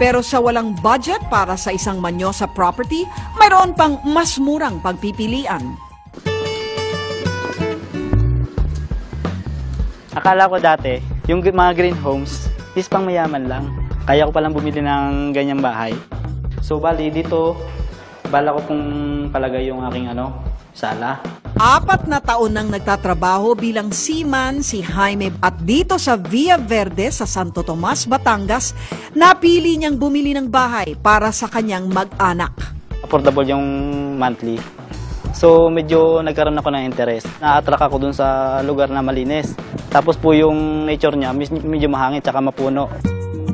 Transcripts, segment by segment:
Pero sa walang budget para sa isang Manyosa property, mayroon pang mas murang pagpipilian. Akala ko dati, yung mga green homes is pang mayaman lang. Kaya ko palang bumili ng ganyang bahay. So bali dito, bala ko pong palagay yung aking sala. 4 na taon nang nagtatrabaho bilang seaman si Jaime at dito sa Villa Verde sa Santo Tomas, Batangas, napili niyang bumili ng bahay para sa kanyang mag-anak. Affordable yung monthly. So medyo nagkaroon ako ng interest. Na-attract ako dun sa lugar na malinis. Tapos po yung nature niya, medyo mahangin tsaka mapuno.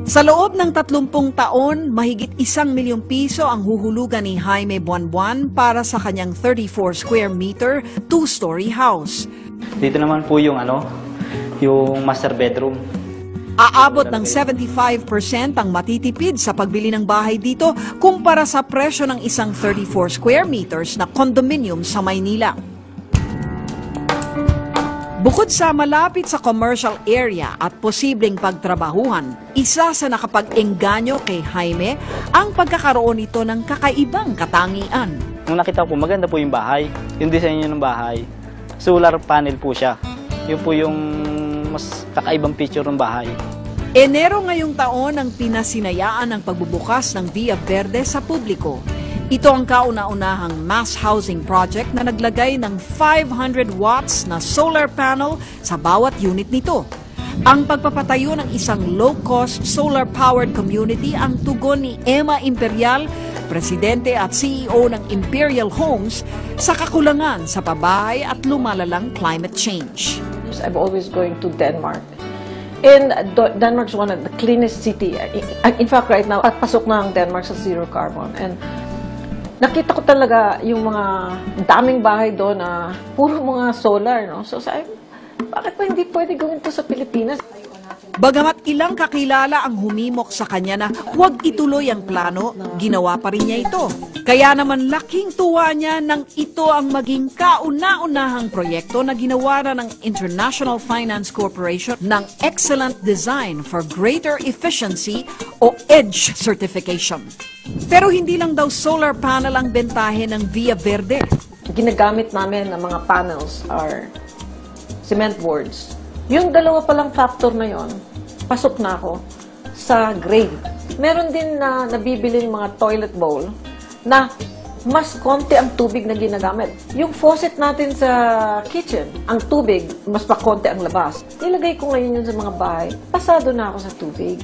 Sa loob ng 30 taon, mahigit 1 milyong piso ang huhulugan ni Jaime buwan-buwan para sa kanyang 34 square meter, 2-story house. Dito naman po yung yung master bedroom. Aabot ng 75% ang matitipid sa pagbili ng bahay dito kumpara sa presyo ng isang 34 square meters na condominium sa Maynila. Bukod sa malapit sa commercial area at posibleng pagtrabahuhan, isa sa nakapag-engganyo kay Jaime ang pagkakaroon nito ng kakaibang katangian. Nung nakita ko po, maganda po yung bahay. Yung design ng bahay, solar panel po siya. Yun po yung mas kakaibang picture ng bahay. Enero ngayong taon ang pinasinayaan ng pagbubukas ng Villa Verde sa publiko. Ito ang kauna-unahang mass housing project na naglagay ng 500 watts na solar panel sa bawat unit nito. Ang pagpapatayo ng isang low-cost solar-powered community ang tugon ni Emma Imperial, presidente at CEO ng Imperial Homes, sa kakulangan sa pabahay at lumalalang climate change. I'm always going to Denmark. And Denmark's one of the cleanest city. In fact, right now, pasok na ang Denmark sa zero carbon. And nakita ko talaga yung mga daming bahay doon na puro mga solar, no? So sabi, bakit pa hindi pwede gawin to sa Pilipinas? Bagamat ilang kakilala ang humimok sa kanya na huwag ituloy ang plano, ginawa pa rin niya ito. Kaya naman laking tuwa niya nang ito ang maging kauna-unahang proyekto na ginawa na ng International Finance Corporation ng Excellent Design for Greater Efficiency o EDGE certification. Pero hindi lang daw solar panel ang bentahe ng Villa Verde. Ginagamit namin ng mga panels are cement boards. Yung dalawa palang factor na yon, pasok na ako sa grade. Meron din na nabibiling mga toilet bowl na mas konti ang tubig na ginagamit. Yung faucet natin sa kitchen, ang tubig, mas pakonti ang labas. Nilagay ko ngayon yun sa mga bahay, pasado na ako sa tubig.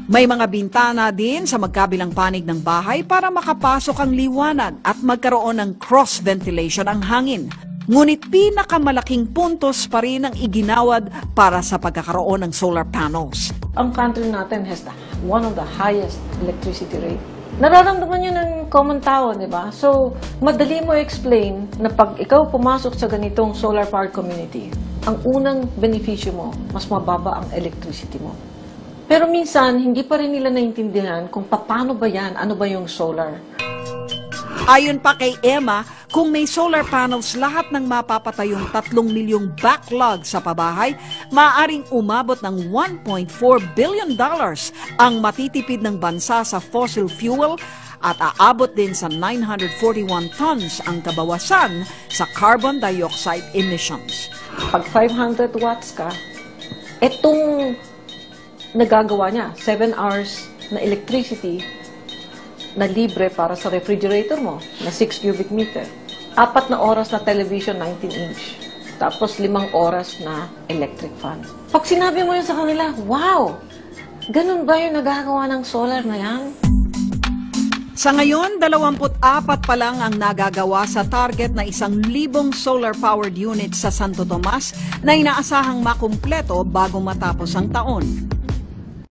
May mga bintana din sa magkabilang panig ng bahay para makapasok ang liwanag at magkaroon ng cross-ventilation ang hangin. Ngunit pinakamalaking puntos pa rin ang iginawad para sa pagkakaroon ng solar panels. Ang country natin has one of the highest electricity rate. Nararamdaman yun ng common tao, di ba? So, madali mo explain na pag ikaw pumasok sa ganitong solar-powered community, ang unang benepisyo mo, mas mababa ang electricity mo. Pero minsan, hindi pa rin nila naintindihan kung paano ba yan, ano ba yung solar. Ayon pa kay Emma, kung may solar panels lahat ng mapapatayong 3 milyong backlog sa pabahay, maaaring umabot ng $1.4 billion ang matitipid ng bansa sa fossil fuel at aabot din sa 941 tons ang kabawasan sa carbon dioxide emissions. Pag 500 watts ka, etong nagagawa niya, 7 hours na electricity na libre para sa refrigerator mo, na 6 cubic meter. 4 na oras na television, 19-inch. Tapos 5 oras na electric fan. Pag sinabi mo yun sa kanila, wow! Ganun ba yung nagagawa ng solar na yan? Sa ngayon, 24 pa lang ang nagagawa sa target na 1,000 solar-powered units sa Santo Tomas na inaasahang makumpleto bago matapos ang taon.